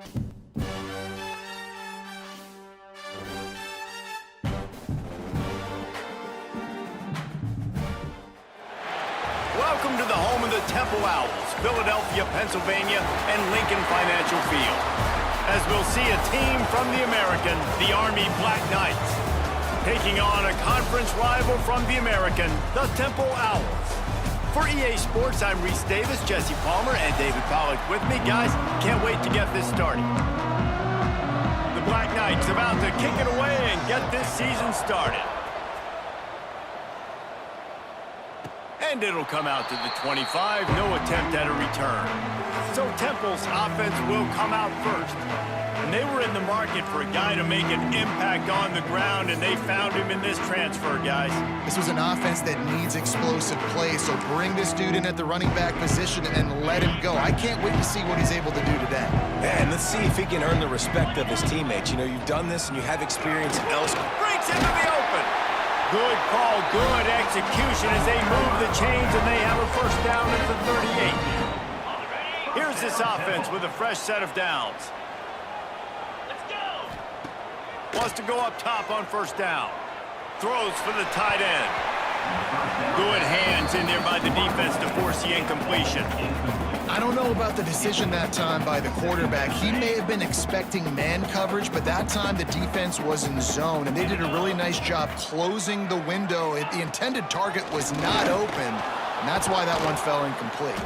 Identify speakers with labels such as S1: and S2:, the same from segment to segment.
S1: Welcome to the home of the Temple Owls, Philadelphia, Pennsylvania, and Lincoln Financial Field. As we'll see a team from the American, the Army Black Knights, taking on a conference rival from the American, the Temple Owls. For EA Sports, I'm Reese Davis, Jesse Palmer, and David Pollack with me. Guys, can't wait to get this started. The Black Knights about to kick it away and get this season started. And it'll come out to the 25, no attempt at a return. So Temple's offense will come out first. And they were in the market for a guy to make an impact on the ground, and they found him in this transfer, guys.
S2: This was an offense that needs explosive play, so bring this dude in at the running back position and let him go. I can't wait to see what he's able to do today.
S3: And let's see if he can earn the respect of his teammates. You know, you've done this and you have experience elsewhere.
S1: Breaks into the open. Good call, good execution as they move the chains, and they have a first down at the 38. Here's this offense with a fresh set of downs. Let's go. Wants to go up top on first down. Throws for the tight end. Good hands in there by the defense to force the incompletion.
S2: I don't know about the decision that time by the quarterback. He may have been expecting man coverage, but that time the defense was in zone, and they did a really nice job closing the window. The intended target was not open, and that's why that one fell incomplete.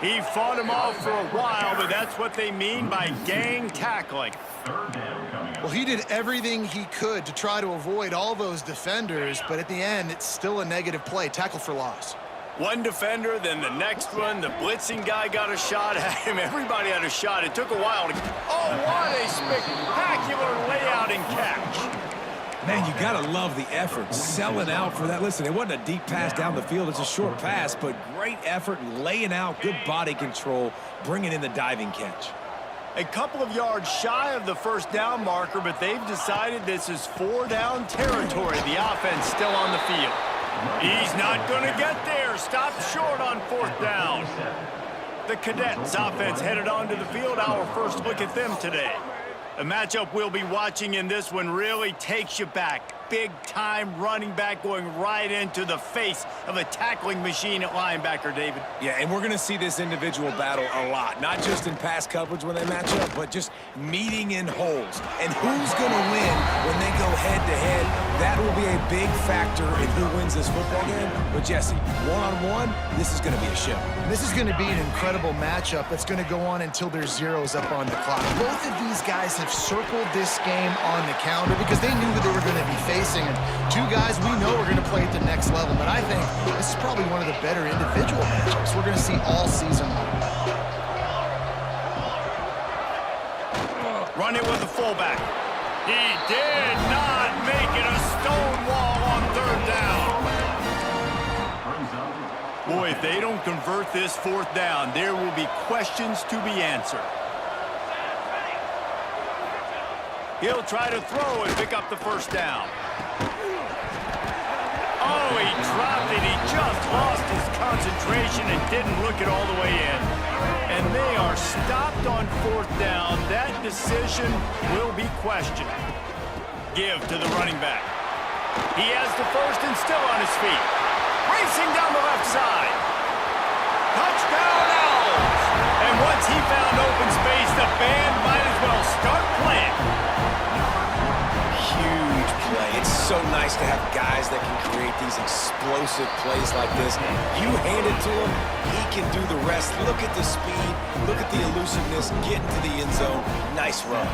S1: He fought him off for a while, but that's what they mean by gang tackling.
S2: Well, he did everything he could to try to avoid all those defenders, but at the end, it's still a negative play. Tackle for loss.
S1: One defender, then the next one. The blitzing guy got a shot at him. Everybody had a shot. It took a while to... Oh, what a spectacular layout and catch.
S3: Man, you gotta love the effort, selling out for that. Listen, it wasn't a deep pass down the field. It's a short pass, but great effort, laying out, good body control, bringing in the diving catch.
S1: A couple of yards shy of the first down marker, but they've decided this is 4-down territory. The offense still on the field. He's not going to get there. Stopped short on fourth down. The Cadets offense headed onto the field. Our first look at them today. A matchup we'll be watching in this one really takes you back. Big-time running back going right into the face of a tackling machine at linebacker, David.
S3: Yeah, and we're going to see this individual battle a lot, not just in pass coverage when they match up, but just meeting in holes. And who's going to win when they go head-to-head? That will be a big factor in who wins this football game. But, Jesse, one-on-one, this is going to be a show.
S2: This is going to be an incredible matchup that's going to go on until there's zeros up on the clock. Both of these guys have circled this game on the calendar because they knew who they were going to be facing. And two guys we know are going to play at the next level. But I think this is probably one of the better individual matchups we're going to see all season long.
S1: Run it with the fullback. He did not make it a stone wall on third down. Boy, if they don't convert this fourth down, there will be questions to be answered. He'll try to throw and pick up the first down. Oh, he dropped it. He just lost his concentration and didn't look it all the way in. And they are stopped on fourth down. That decision will be questioned. Give to the running back. He has the first and still on his feet. Racing down the left side. Touchdown Owls! And once he found open space, the band might as well start playing.
S3: Huge play. It's so nice to have guys that can create these explosive plays like this. You hand it to him, he can do the rest. Look at the speed, look at the elusiveness, get into the end zone. Nice run.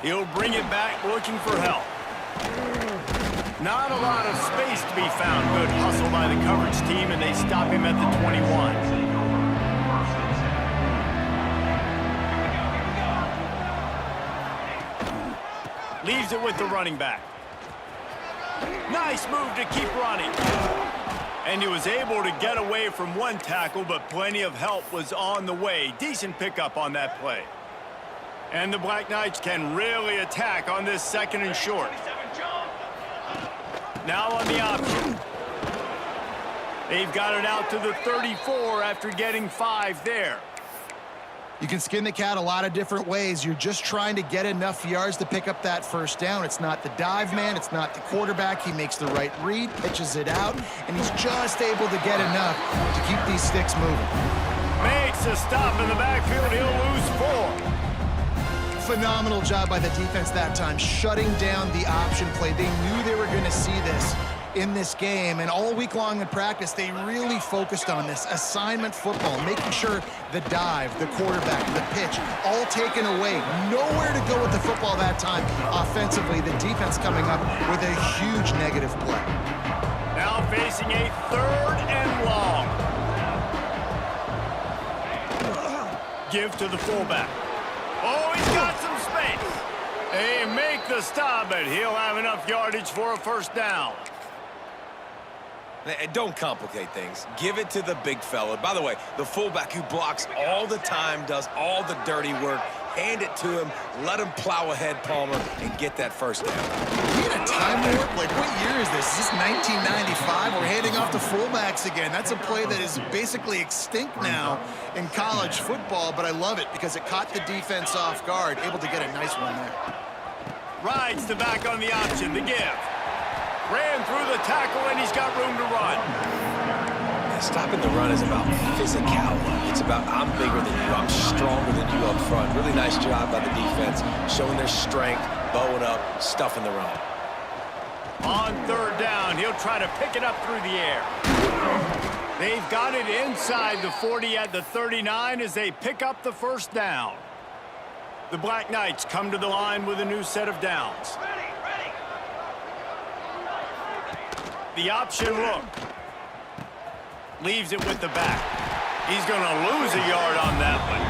S1: He'll bring it back looking for help. Not a lot of space to be found. Good hustle by the coverage team, and they stop him at the 21. Leaves it with the running back. Nice move to keep running. And he was able to get away from one tackle, but plenty of help was on the way. Decent pickup on that play. And the Black Knights can really attack on this second and short. Now on the option. They've got it out to the 34 after getting 5 there.
S2: You can skin the cat a lot of different ways. You're just trying to get enough yards to pick up that first down. It's not the dive man. It's not the quarterback. He makes the right read, pitches it out, and he's just able to get enough to keep these sticks moving.
S1: Makes a stop in the backfield. He'll lose 4.
S2: Phenomenal job by the defense that time, shutting down the option play. They knew they were going to see this in this game, and all week long in practice, they really focused on this assignment football, making sure the dive, the quarterback, the pitch, all taken away. Nowhere to go with the football that time. Offensively, the defense coming up with a huge negative play.
S1: Now facing a 3rd and long. Give to the fullback. Oh, he's got some space. They make the stop, but he'll have enough yardage for a first down.
S3: Don't complicate things. Give it to the big fella. By the way, the fullback who blocks all the time, does all the dirty work. Hand it to him, let him plow ahead, Palmer, and get that first down.
S2: We in a time warp? Like, what year is this? Is this 1995? We're handing off to fullbacks again. That's a play that is basically extinct now in college football, but I love it because it caught the defense off guard, able to get a nice one there.
S1: Rides the back on the option, the give. Ran through the tackle, and he's got room to run.
S3: Stopping the run is about physicality. It's about I'm bigger than you, I'm stronger than you up front. Really nice job by the defense, showing their strength, bowing up, stuffing the run.
S1: On 3rd down, he'll try to pick it up through the air. They've got it inside the 40 at the 39 as they pick up the first down. The Black Knights come to the line with a new set of downs. The option look. Leaves it with the back. He's going to lose a yard on that one.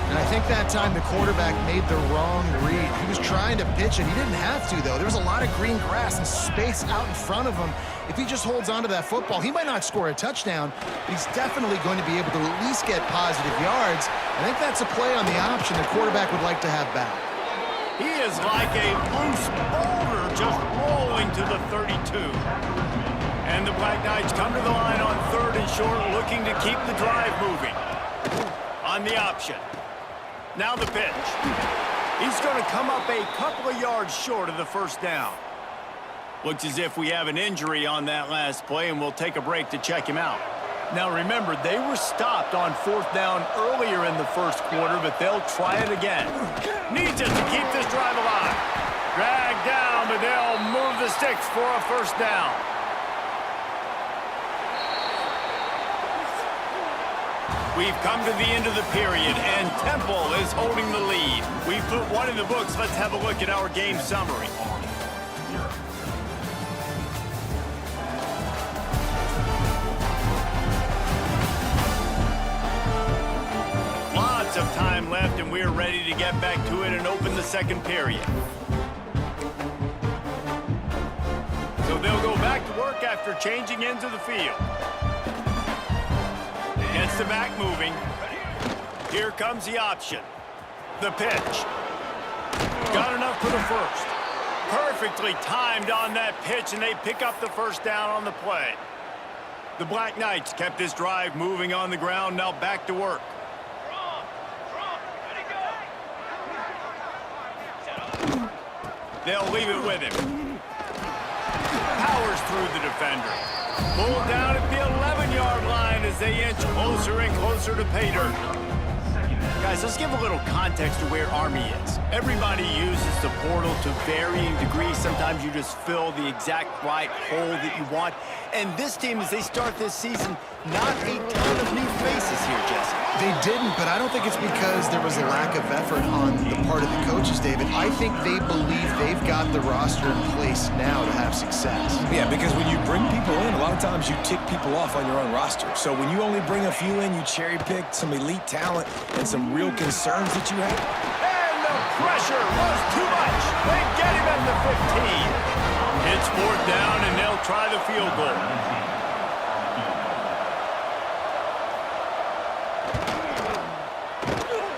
S2: And I think that time the quarterback made the wrong read. He was trying to pitch it. He didn't have to, though. There was a lot of green grass and space out in front of him. If he just holds on to that football, he might not score a touchdown, but he's definitely going to be able to at least get positive yards. I think that's a play on the option the quarterback would like to have back.
S1: He is like a loose boulder just rolling to the 32. And the Black Knights come to the line on 3rd and short, looking to keep the drive moving. On the option. Now the pitch. He's going to come up a couple of yards short of the first down. Looks as if we have an injury on that last play, and we'll take a break to check him out. Now remember, they were stopped on 4th down earlier in the first quarter, but they'll try it again. Needs it to keep this drive alive. Dragged down, but they'll move the sticks for a first down. We've come to the end of the period, and Temple is holding the lead. We've put one in the books. Let's have a look at our game summary. Lots of time left, and we're ready to get back to it and open the second period. So they'll go back to work after changing into the field. Gets the back moving. Here comes the option. The pitch. Got enough for the first. Perfectly timed on that pitch, and they pick up the first down on the play. The Black Knights kept this drive moving on the ground, now back to work. They'll leave it with him. Powers through the defender. Pulled down at the 11-yard line as they inch closer and closer to pay dirt. Guys, let's give a little context to where Army is. Everybody uses the portal to varying degrees. Sometimes you just fill the exact right hole that you want. And this team, as they start this season, not a ton of new faces here, Jesse.
S2: They didn't, but I don't think it's because there was a lack of effort on the part of the coaches, David. I think they believe they've got the roster in place now to have success.
S3: Yeah, because when you bring people in, a lot of times you tick people off on your own roster. So when you only bring a few in, you cherry-pick some elite talent and some real concerns that you have.
S1: And the pressure was too much. They get him at the 15. It's 4th down, and they'll try the field goal.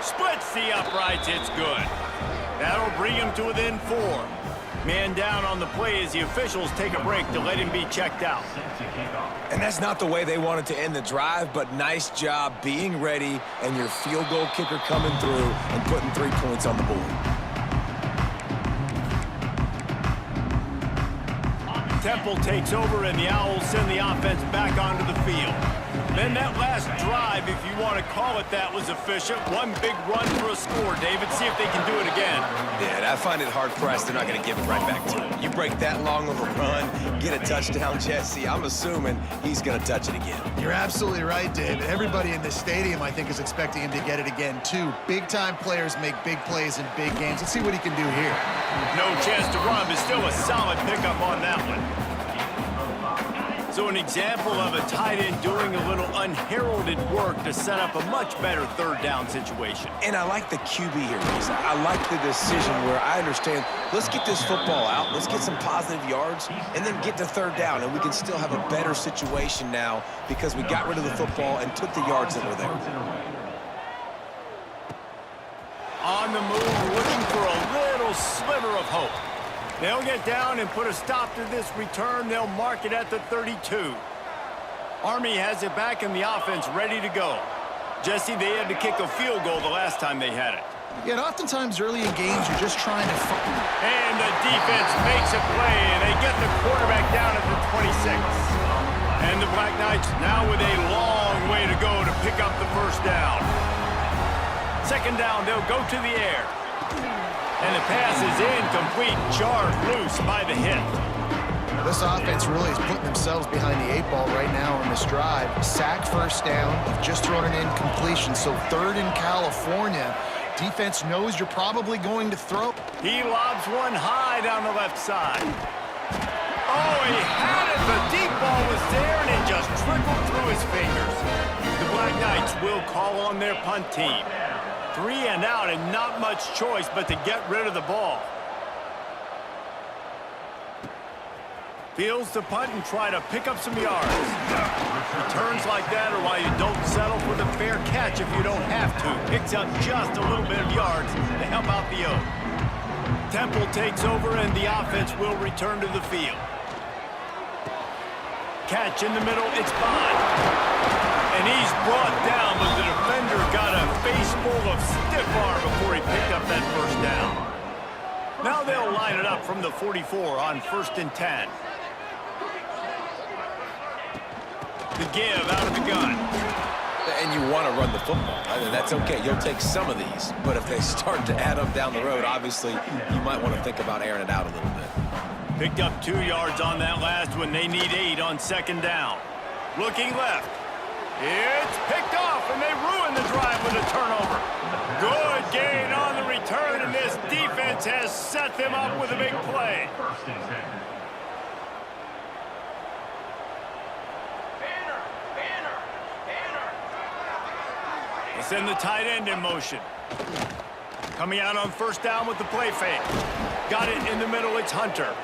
S1: Splits the uprights. It's good. That'll bring him to within 4. Man down on the play as the officials take a break to let him be checked out.
S3: And that's not the way they wanted to end the drive, but nice job being ready and your field goal kicker coming through and putting 3 points on the board.
S1: Temple takes over, and the Owls send the offense back onto the field. Then that last drive, if you want to call it that, was efficient. One big run for a score, David. See if they can do it again.
S3: Yeah, and I find it hard-pressed they're not going to give it right back to him. You break that long of a run, get a touchdown, Jesse, I'm assuming he's going to touch it again.
S2: You're absolutely right, David. Everybody in this stadium, I think, is expecting him to get it again, too. Big-time players make big plays in big games. Let's see what he can do here.
S1: No chance to run, but still a solid pickup on that one. So an example of a tight end doing a little unheralded work to set up a much better third down situation.
S3: And I like the QB here, Lisa. I like the decision where I understand, let's get this football out, let's get some positive yards, and then get to third down, and we can still have a better situation now because we got rid of the football and took the yards that were there.
S1: On the move, looking for a little sliver of hope. They'll get down and put a stop to this return. They'll mark it at the 32. Army has it back in the offense, ready to go. Jesse, they had to kick a field goal the last time they had it.
S2: Yeah, and oftentimes early in games, you're just trying to...
S1: And the defense makes a play, and they get the quarterback down at the 26. And the Black Knights now with a long way to go to pick up the first down. Second down, they'll go to the air. And the pass is incomplete, jarred loose by the hit.
S2: This offense really is putting themselves behind the 8 ball right now on this drive. Sack first down, just thrown an incompletion, so third in California. Defense knows you're probably going to throw.
S1: He lobs one high down the left side. Oh, he had it. The deep ball was there, and it just trickled through his fingers. The Black Knights will call on their punt team. 3 and out, and not much choice but to get rid of the ball. Fields to punt and try to pick up some yards. Returns like that are why you don't settle for the fair catch if you don't have to. Picks up just a little bit of yards to help out the Oak. Temple takes over, and the offense will return to the field. Catch in the middle, it's Bond. And he's brought down, but the defender got a face full of stiff arm before he picked up that first down. Now they'll line it up from the 44 on 1st and 10. The give out of the gun.
S3: And you want to run the football. I mean, that's okay. You'll take some of these. But if they start to add up down the road, obviously, you might want to think about airing it out a little bit.
S1: Picked up 2 yards on that last one. They need 8 on 2nd down. Looking left. It's picked off, and they ruin the drive with a turnover. Good gain on the return, and this defense has set them up with a big play. They send the tight end in motion. Coming out on 1st down with the play fake. Got it in the middle, it's Hunter.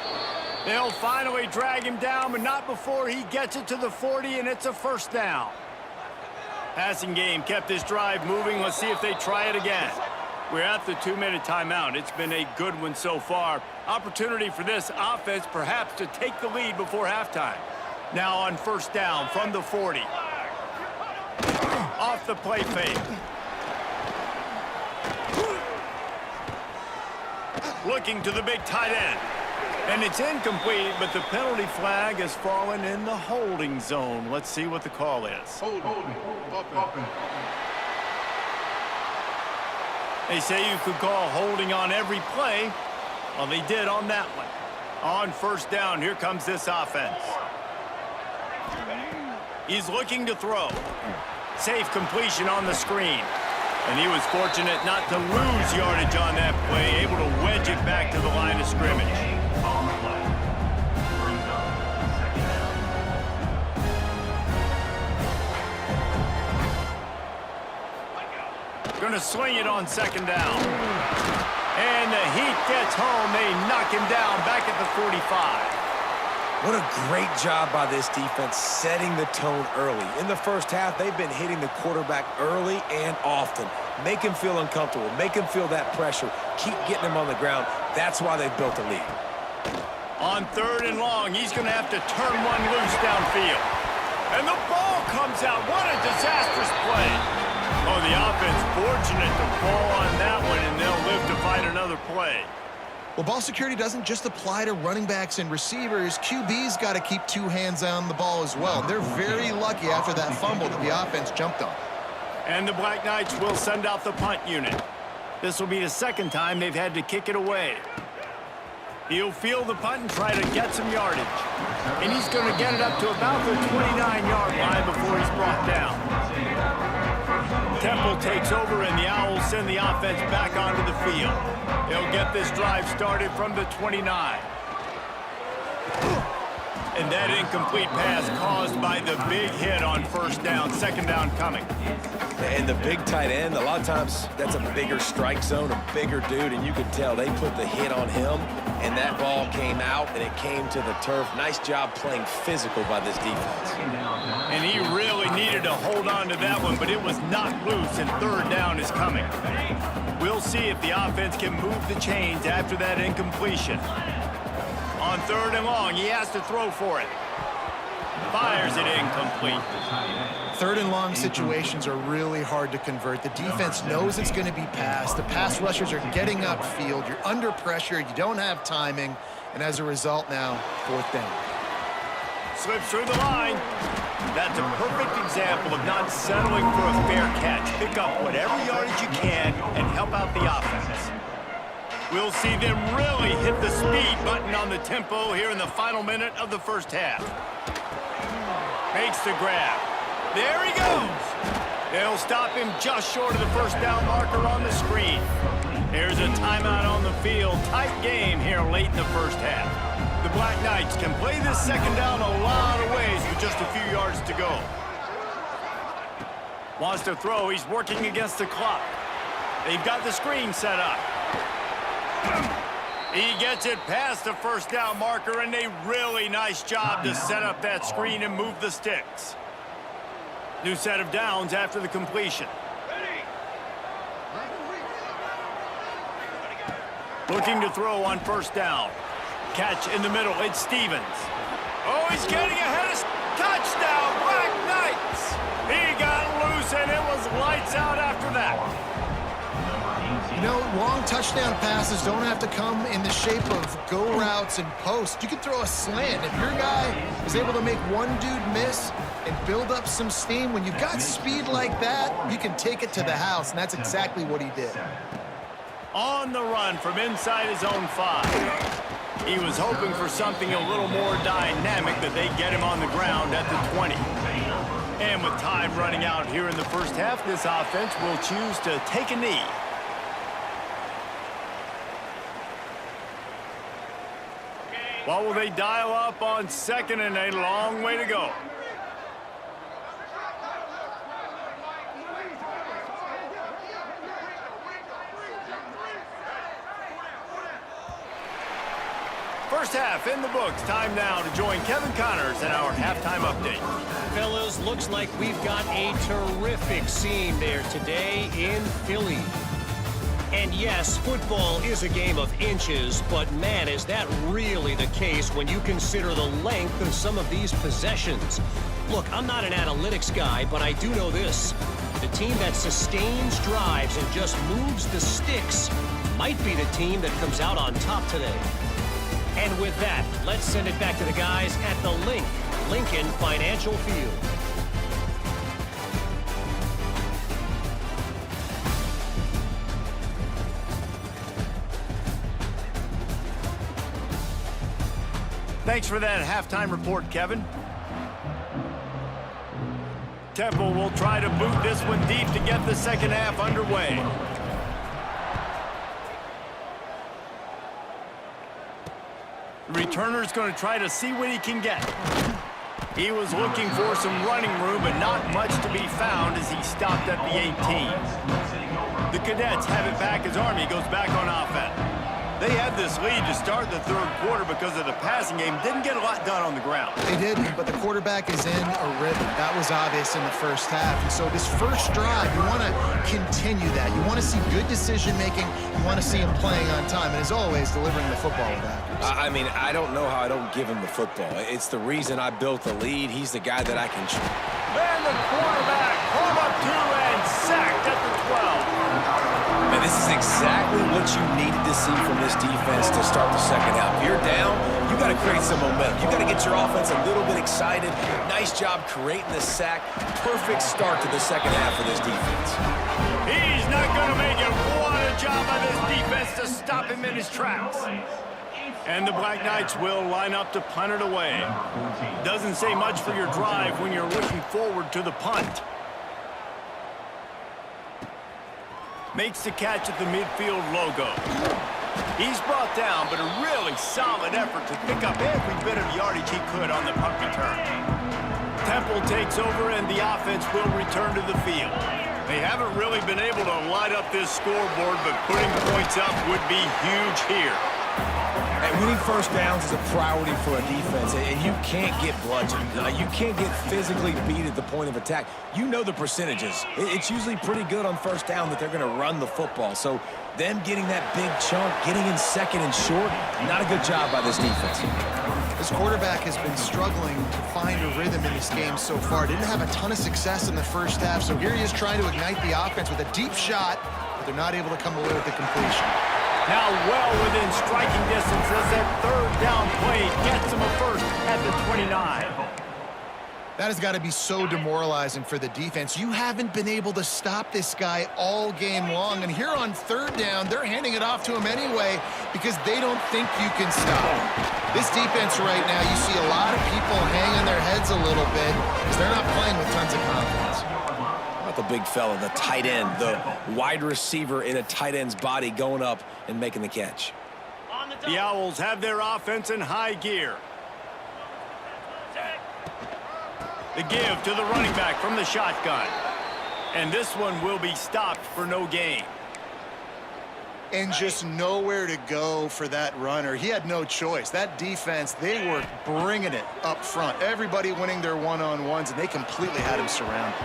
S1: They'll finally drag him down, but not before he gets it to the 40, and it's a 1st down. Passing game kept this drive moving. Let's see if they try it again. We're at the 2-minute timeout. It's been a good one so far. Opportunity for this offense perhaps to take the lead before halftime. Now on 1st down from the 40. Off the play fake. Looking to the big tight end. And it's incomplete, but the penalty flag has fallen in the holding zone. Let's see what the call is. They say you could call holding on every play. Well, they did on that one. On 1st down, here comes this offense. He's looking to throw. Safe completion on the screen. And he was fortunate not to lose yardage on that play, able to wedge it back to the line of scrimmage. Going to sling it on 2nd down. And the heat gets home. They knock him down back at the 45.
S3: What a great job by this defense setting the tone early. In the first half, they've been hitting the quarterback early and often. Make him feel uncomfortable. Make him feel that pressure. Keep getting him on the ground. That's why they built a lead.
S1: On 3rd and long, he's going to have to turn one loose downfield. And the ball comes out. What a disastrous play. Oh, the offense fortunate to fall on that one, and they'll live to fight another play.
S2: Well, ball security doesn't just apply to running backs and receivers. QB's got to keep 2 hands on the ball as well. They're very lucky after that fumble that the offense jumped on.
S1: And the Black Knights will send out the punt unit. This will be the 2nd time they've had to kick it away. He'll field the punt and try to get some yardage. And he's going to get it up to about the 29-yard line before he's brought down. Temple takes over, and the Owls send the offense back onto the field. They'll get this drive started from the 29. And that incomplete pass caused by the big hit on 1st down, 2nd down coming.
S3: And the big tight end, a lot of times that's a bigger strike zone, a bigger dude, and you could tell they put the hit on him, and that ball came out, and it came to the turf. Nice job playing physical by this defense.
S1: And he really needed to hold on to that one, but it was knocked loose, and 3rd down is coming. We'll see if the offense can move the chains after that incompletion. On 3rd and long, he has to throw for it. Fires it incomplete.
S2: 3rd and long situations are really hard to convert. The defense knows it's going to be passed. The pass rushers are getting upfield. You're under pressure. You don't have timing. And as a result now, 4th down.
S1: Slips through the line. That's a perfect example of not settling for a fair catch. Pick up whatever yardage you can and help out the offense. We'll see them really hit the speed button on the tempo here in the final minute of the 1st half. Makes the grab. There he goes. They'll stop him just short of the 1st down marker on the screen. There's a timeout on the field. Tight game here late in the 1st half. The Black Knights can play this 2nd down a lot of ways with just a few yards to go. Wants to throw. He's working against the clock. They've got the screen set up. He gets it past the 1st down marker, and a really nice job to set up that screen and move the sticks. New set of downs after the completion. Looking to throw on 1st down. Catch in the middle. It's Stevens. Oh, he's getting ahead of touchdown, Black Knights. He got loose, and it was lights out after that.
S2: You know, long touchdown passes don't have to come in the shape of go routes and posts. You can throw a slant. If your guy is able to make one dude miss and build up some steam, when you've got speed like that, you can take it to the house, and that's exactly what he did.
S1: On the run from inside his own 5. He was hoping for something a little more dynamic, that they get him on the ground at the 20. And with time running out here in the 1st half, this offense will choose to take a knee. What will they dial up on 2nd and a long way to go? First half in the books. Time now to join Kevin Connors in our halftime update.
S4: Fellas, looks like we've got a terrific scene there today in Philly. And yes, football is a game of inches, but man, is that really the case when you consider the length of some of these possessions. Look, I'm not an analytics guy, but I do know this. The team that sustains drives and just moves the sticks might be the team that comes out on top today. And with that, let's send it back to the guys at the Lincoln Financial Field.
S1: Thanks for that halftime report, Kevin. Temple will try to boot this one deep to get the 2nd half underway. The returner's going to try to see what he can get. He was looking for some running room, but not much to be found as he stopped at the 18. The Cadets have it back as Army goes back on offense. They had this lead to start the third quarter because of the passing game. Didn't get a lot done on the ground.
S2: They did, but the quarterback is in a rhythm. That was obvious in the first half. And so this first drive, you want to continue that. You want to see good decision-making. You want to see him playing on time. And as always, delivering the football with accuracy.
S3: I mean, I don't know how I don't give him the football. It's the reason I built the lead. He's the guy that I can trust.
S1: And the quarterback home up to and sacked at the 12.
S3: And this is exactly what you needed to see from this defense to start the second half. If you're down, you got to create some momentum. You got to get your offense a little bit excited. Nice job creating the sack. Perfect start to the second half of this defense.
S1: He's not going to make it. What a job by this defense to stop him in his tracks. And the Black Knights will line up to punt it away. Doesn't say much for your drive when you're looking forward to the punt. Makes the catch at the midfield logo. He's brought down, but a really solid effort to pick up every bit of yardage he could on the punt return. Temple takes over, and the offense will return to the field. They haven't really been able to light up this scoreboard, but putting points up would be huge here.
S3: And winning first downs is a priority for a defense, and you can't get bludgeoned. You can't get physically beat at the point of attack. You know the percentages. It's usually pretty good on first down that they're going to run the football. So them getting that big chunk, getting in second and short, not a good job by this defense.
S2: This quarterback has been struggling to find a rhythm in this game so far. Didn't have a ton of success in the first half, so here he is trying to ignite the offense with a deep shot, but they're not able to come away with the completion.
S1: Now well within striking distance as that third down play gets him a first at the 29.
S2: That has got to be so demoralizing for the defense. You haven't been able to stop this guy all game long, and here on third down, they're handing it off to him anyway because they don't think you can stop him. This defense right now, you see a lot of people hanging their heads a little bit because they're not playing with tons of confidence.
S3: The big fella, the tight end, the wide receiver in a tight end's body going up and making the catch.
S1: The Owls have their offense in high gear. The give to the running back from the shotgun. And this one will be stopped for no gain.
S2: And just nowhere to go for that runner. He had no choice. That defense, they were bringing it up front. Everybody winning their one-on-ones, and they completely had him surrounded.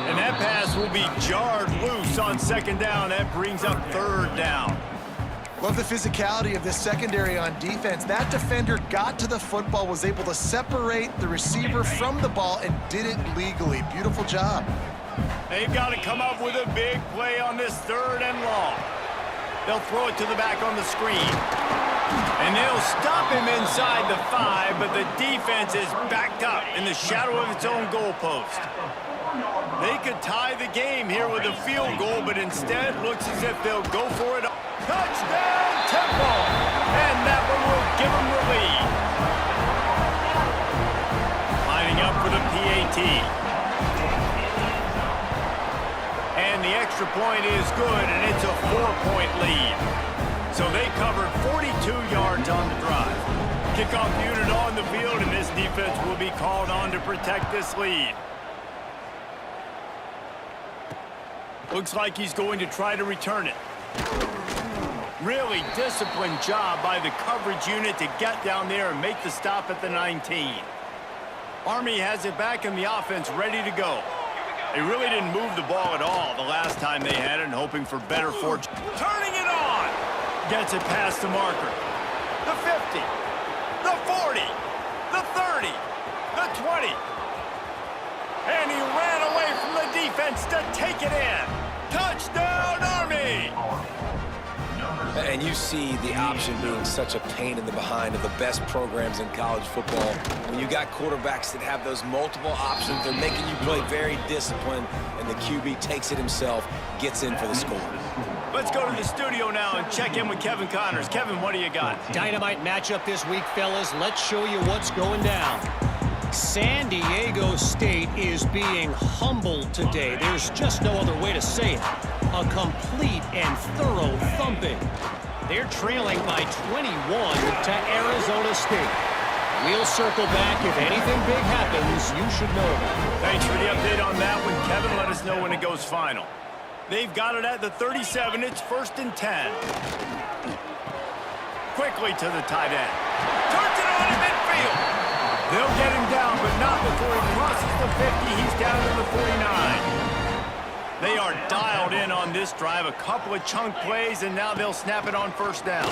S1: And that pass will be jarred loose on second down. That brings up third down.
S2: Love the physicality of this secondary on defense. That defender got to the football, was able to separate the receiver from the ball, and did it legally. Beautiful job.
S1: They've got to come up with a big play on this third and long. They'll throw it to the back on the screen. And they'll stop him inside the 5, but the defense is backed up in the shadow of its own goalpost. They could tie the game here with a field goal, but instead looks as if they'll go for it. Touchdown, Temple! And that one will give them the lead. Lining up for the PAT. And the extra point is good, and it's a 4-point lead. So they covered 42 yards on the drive. Kickoff unit on the field, and this defense will be called on to protect this lead. Looks like he's going to try to return it. Really disciplined job by the coverage unit to get down there and make the stop at the 19. Army has it back in the offense ready to go. They really didn't move the ball at all the last time they had it, and hoping for better fortune. Turning it on! Gets it past the marker. The 50. The 40. The 30. The 20. And he ran away from the defense to take it in. Touchdown, Army!
S3: And you see the option being such a pain in the behind of the best programs in college football. When you got quarterbacks that have those multiple options, they're making you play very disciplined, and the QB takes it himself, gets in for the score.
S1: Let's go to the studio now and check in with Kevin Connors. Kevin, what do you got?
S4: Dynamite matchup this week, fellas. Let's show you what's going down. San Diego State is being humbled today. There's just no other way to say it. A complete and thorough thumping. They're trailing by 21 to Arizona State. We'll circle back. If anything big happens, you should know about it.
S1: Thanks for the update on that one, Kevin. Let us know when it goes final. They've got it at the 37. It's 1st and 10. quickly to the tight end. Turns it on in midfield. They'll get him down, but not before he crosses the 50. He's down to the 49. They are dialed in on this drive. A couple of chunk plays, and now they'll snap it on first down.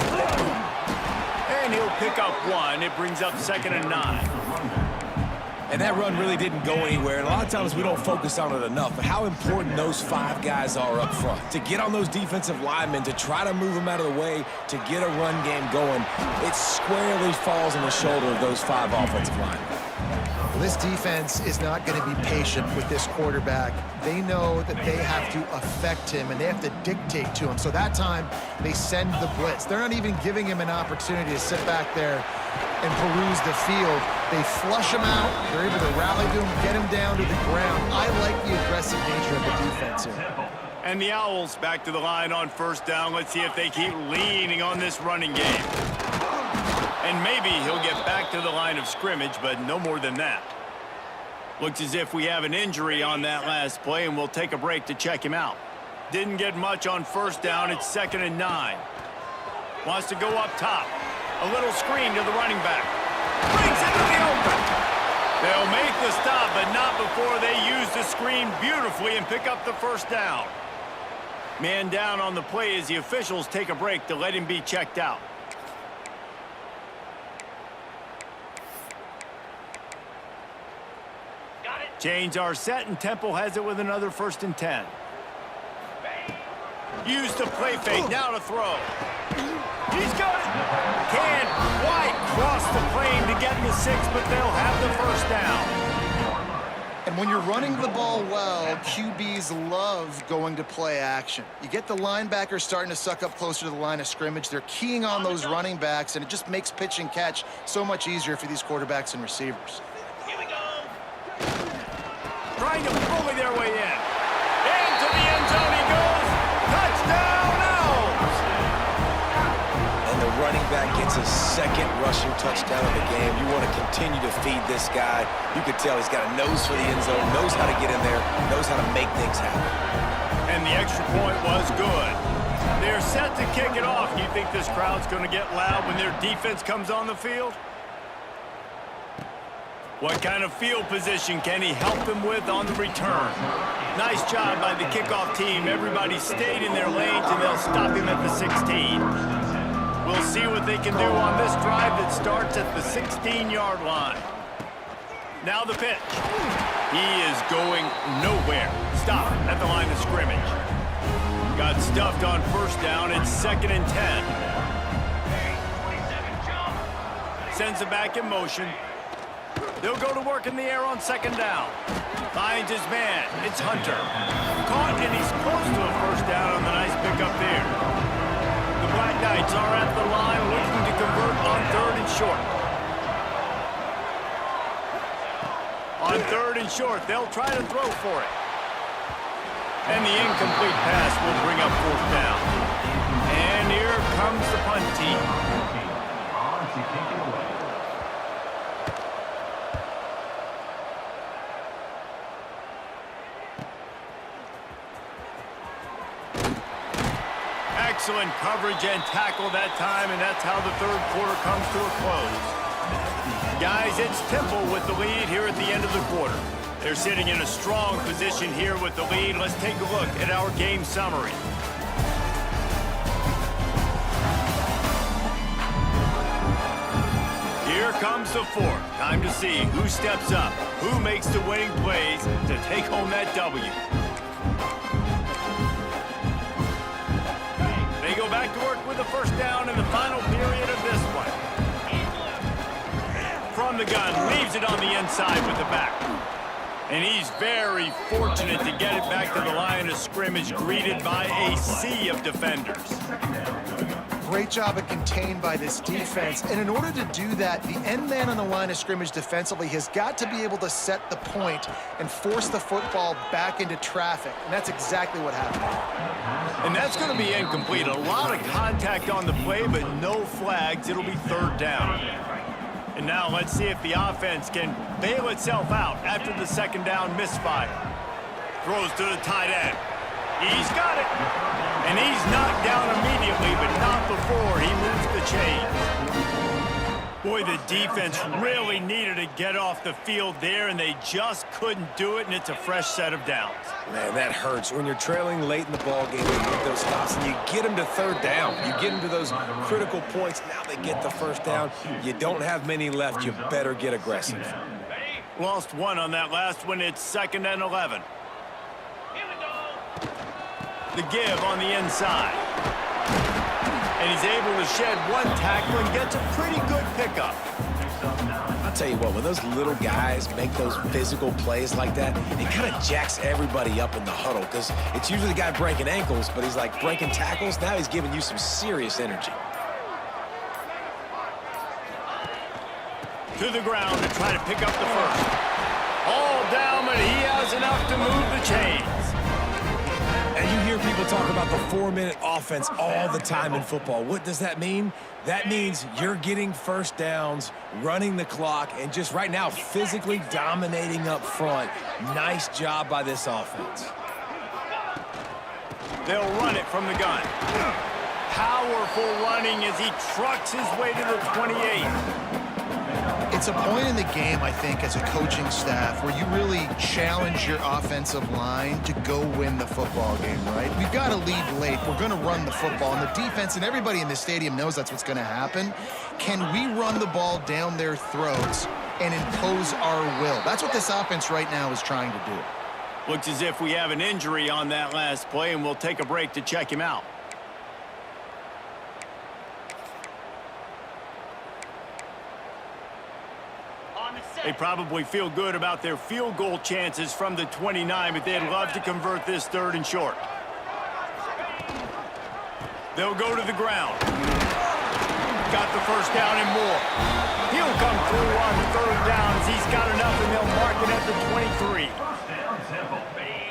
S1: And he'll pick up one. It brings up 2nd and 9.
S3: And that run really didn't go anywhere. And a lot of times we don't focus on it enough, but how important those 5 guys are up front. To get on those defensive linemen, to try to move them out of the way, to get a run game going, it squarely falls on the shoulder of those 5 offensive linemen.
S2: This defense is not going to be patient with this quarterback. They know that they have to affect him, and they have to dictate to him. So that time, they send the blitz. They're not even giving him an opportunity to sit back there and peruse the field. They flush him out. They're able to rally to him, get him down to the ground. I like the aggressive nature of the defense here.
S1: And the Owls back to the line on first down. Let's see if they keep leaning on this running game. And maybe he'll get back to the line of scrimmage, but no more than that. Looks as if we have an injury on that last play, and we'll take a break to check him out. Didn't get much on first down. It's 2nd and 9. Wants to go up top. A little screen to the running back. Brings it to the open. They'll make the stop, but not before they use the screen beautifully and pick up the first down. Man down on the play as the officials take a break to let him be checked out. Chains are set, and Temple has it with another 1st and 10. Use the play fake, now to throw. He's got it. Can't quite cross the plane to get the 6, but they'll have the first down.
S2: And when you're running the ball well, QBs love going to play action. You get the linebackers starting to suck up closer to the line of scrimmage. They're keying on those running backs, and it just makes pitch and catch so much easier for these quarterbacks and receivers.
S1: Trying to bully their way in. Into the end zone he goes. Touchdown, Owls!
S3: And the running back gets his 2nd rushing touchdown of the game. You want to continue to feed this guy. You could tell he's got a nose for the end zone, knows how to get in there, knows how to make things happen.
S1: And the extra point was good. They're set to kick it off. You think this crowd's going to get loud when their defense comes on the field? What kind of field position can he help them with on the return? Nice job by the kickoff team. Everybody stayed in their lanes, and they'll stop him at the 16. We'll see what they can do on this drive that starts at the 16-yard line. Now the pitch. He is going nowhere. Stop at the line of scrimmage. Got stuffed on first down. It's 2nd and 10. Sends it back in motion. They'll go to work in the air on 2nd down. Finds his man. It's Hunter. Caught, and he's close to a first down on the nice pickup there. The Black Knights are at the line looking to convert on 3rd and short. On 3rd and short, they'll try to throw for it. And the incomplete pass will bring up 4th down. And here comes the punt team. Excellent coverage and tackle that time, and that's how the 3rd quarter comes to a close. Guys, it's Temple with the lead here at the end of the quarter. They're sitting in a strong position here with the lead. Let's take a look at our game summary. Here comes the 4th. Time to see who steps up, who makes the winning plays to take home that W. They go back to work with the first down in the final period of this one. From the gun, leaves it on the inside with the back. And he's very fortunate to get it back to the line of scrimmage, greeted by a sea of defenders.
S2: Great job of contained by this defense. And in order to do that, the end man on the line of scrimmage defensively has got to be able to set the point and force the football back into traffic. And that's exactly what happened.
S1: And that's going to be incomplete. A lot of contact on the play, but no flags. It'll be 3rd down. And now let's see if the offense can bail itself out after the 2nd down misfire. Throws to the tight end. He's got it. And he's knocked down immediately, but not before he moves the chains. Boy, the defense really needed to get off the field there, and they just couldn't do it, and it's a fresh set of downs.
S3: Man, that hurts. When you're trailing late in the ball game, you get those stops, and you get them to third down. You get them to those critical points. Now they get the first down. You don't have many left. You better get aggressive.
S1: Lost one on that last one. It's 2nd and 11. The give on the inside. And he's able to shed one tackle and gets a pretty good pickup.
S3: I'll tell you what, when those little guys make those physical plays like that, it kind of jacks everybody up in the huddle because it's usually the guy breaking ankles, but he's like breaking tackles. Now he's giving you some serious energy.
S1: To the ground to try to pick up the first. All down, but he has enough to move the chains.
S3: And you hear people talk about the 4-minute offense all the time in football. What does that mean? That means you're getting first downs, running the clock, and just right now physically dominating up front. Nice job by this offense.
S1: They'll run it from the gun. Powerful running as he trucks his way to the 28.
S2: It's a point in the game, I think, as a coaching staff where you really challenge your offensive line to go win the football game, right? We've got to lead late. We're going to run the football. And the defense and everybody in the stadium knows that's what's going to happen. Can we run the ball down their throats and impose our will? That's what this offense right now is trying to do.
S1: Looks as if we have an injury on that last play, and we'll take a break to check him out. They probably feel good about their field goal chances from the 29, but they'd love to convert this 3rd and short. They'll go to the ground. Got the first down and more. He'll come through on 3rd downs. He's got enough, and they'll mark it at the 23.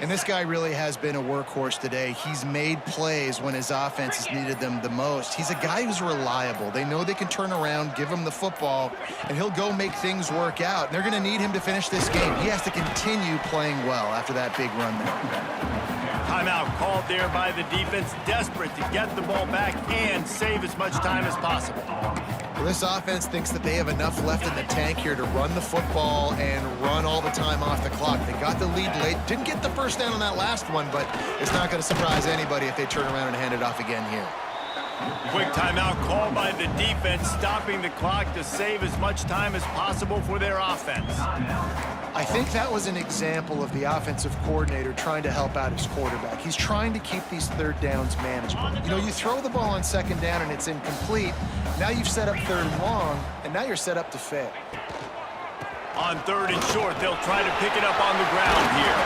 S2: And this guy really has been a workhorse today. He's made plays when his offense has needed them the most. He's a guy who's reliable. They know they can turn around, give him the football, and he'll go make things work out. And they're going to need him to finish this game. He has to continue playing well after that big run there.
S1: Timeout called there by the defense, desperate to get the ball back and save as much time as possible.
S2: Well, this offense thinks that they have enough left in the tank here to run the football and run all the time off the clock. They got the lead late. Didn't get the first down on that last one, but it's not going to surprise anybody if they turn around and hand it off again here.
S1: Quick timeout called by the defense, stopping the clock to save as much time as possible for their offense.
S2: I think that was an example of the offensive coordinator trying to help out his quarterback. He's trying to keep these 3rd downs manageable. You know, you throw the ball on 2nd down and it's incomplete. Now you've set up 3rd and long, and now you're set up to fail.
S1: On 3rd and short, they'll try to pick it up on the ground here.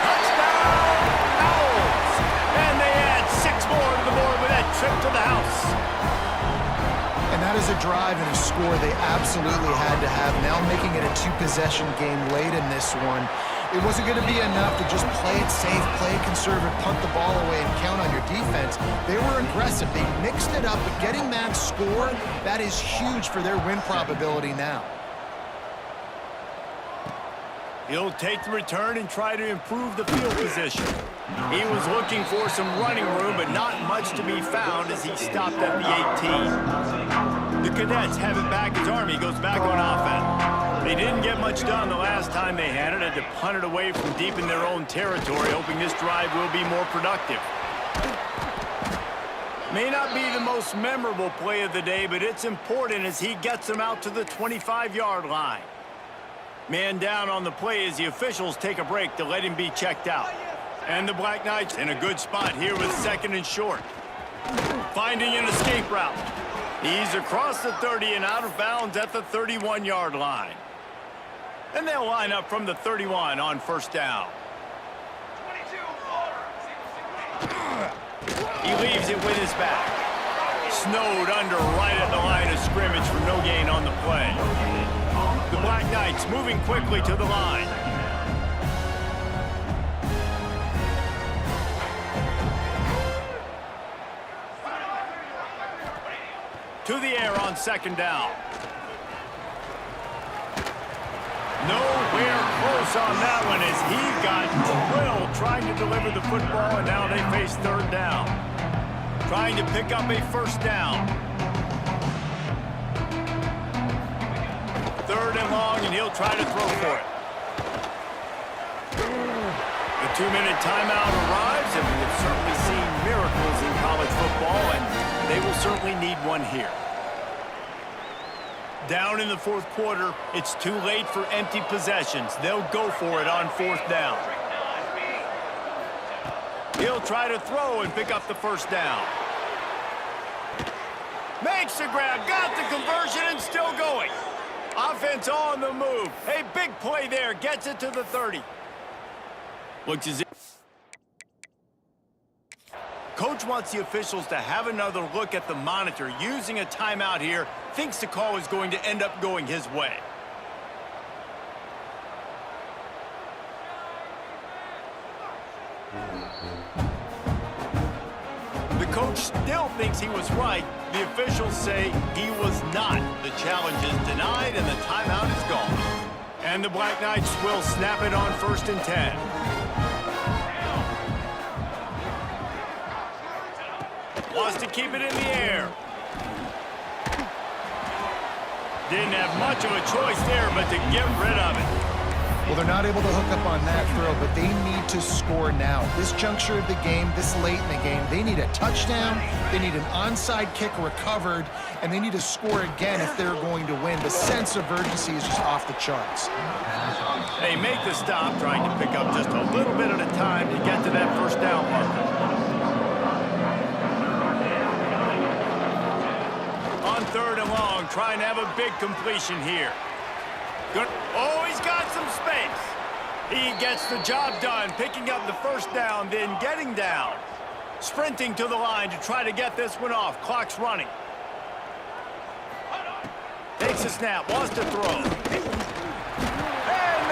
S1: Touchdown, Owls! And they add 6 more to the board with that trip to the house.
S2: And that is a drive and a score they absolutely had to have. Now making it a 2-possession game late in this one. It wasn't going to be enough to just play it safe, play it conservative, punt the ball away, and count on your defense. They were aggressive. They mixed it up, but getting that score, that is huge for their win probability now.
S1: He'll take the return and try to improve the field position. He was looking for some running room, but not much to be found as he stopped at the 18. The Cadets have it back as Army goes back on offense. They didn't get much done the last time they had it, had to punt it away from deep in their own territory, hoping this drive will be more productive. May not be the most memorable play of the day, but it's important as he gets them out to the 25-yard line. Man down on the play as the officials take a break to let him be checked out. And the Black Knights in a good spot here with 2nd and short. Finding an escape route. He's across the 30 and out of bounds at the 31-yard line. And they'll line up from the 31 on 1st down. He leaves it with his back. Snowed under right at the line of scrimmage for no gain on the play. The Black Knights moving quickly to the line. To the air on 2nd down. Nowhere close close on that one as he got drilled trying to deliver the football, and now they face third down. Trying to pick up a first down. Third and long, and he'll try to throw for it. The 2-minute timeout arrives, and we have certainly seen miracles in college football, and they will certainly need one here. Down in the fourth quarter, it's too late for empty possessions. They'll go for it on fourth down. He'll try to throw and pick up the first down. Makes the grab, got the conversion, and still going. Offense on the move. A big play there, gets it to the 30. Looks as if Coach wants the officials to have another look at the monitor. Using a timeout here, thinks the call is going to end up going his way. The coach still thinks he was right. The officials say he was not. The challenge is denied and the timeout is gone. And the Black Knights will snap it on 1st and 10. Wants to keep it in the air. Didn't have much of a choice there, but to get rid of it.
S2: Well, they're not able to hook up on that throw, but they need to score now. This juncture of the game, this late in the game, they need a touchdown, they need an onside kick recovered, and they need to score again if they're going to win. The sense of urgency is just off the charts.
S1: They make the stop, trying to pick up just a little bit at a time to get to that first down marker. On 3rd and long, trying to have a big completion here. Good. Oh, he's got some space. He gets the job done, picking up the first down, then getting down. Sprinting to the line to try to get this one off. Clock's running. Takes a snap, wants to throw. And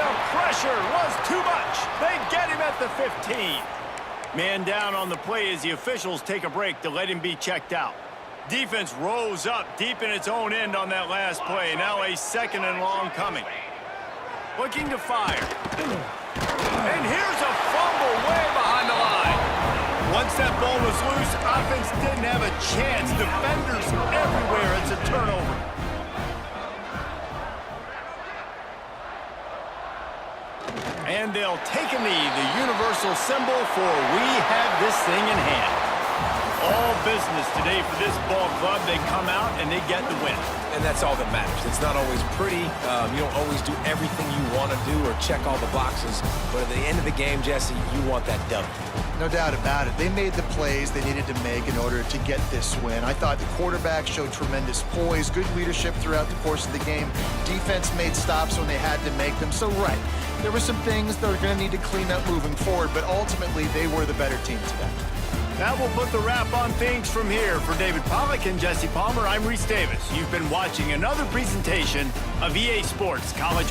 S1: the pressure was too much. They get him at the 15. Man down on the play as the officials take a break to let him be checked out. Defense rose up deep in its own end on that last play. Now a 2nd and long coming. Looking to fire. And here's a fumble way behind the line. Once that ball was loose, offense didn't have a chance. Defenders everywhere. It's a turnover. And they'll take a knee, the universal symbol for we have this thing in hand. All business today for this ball club. They come out and they get the win.
S3: And that's all that matters. It's not always pretty. You don't always do everything you want to do or check all the boxes. But at the end of the game, Jesse, you want that W.
S2: No doubt about it. They made the plays they needed to make in order to get this win. I thought the quarterback showed tremendous poise, good leadership throughout the course of the game. Defense made stops when they had to make them. So, right, there were some things that are going to need to clean up moving forward, but ultimately they were the better team today.
S1: That will put the wrap on things from here. For David Pollack and Jesse Palmer, I'm Reese Davis. You've been watching another presentation of EA Sports College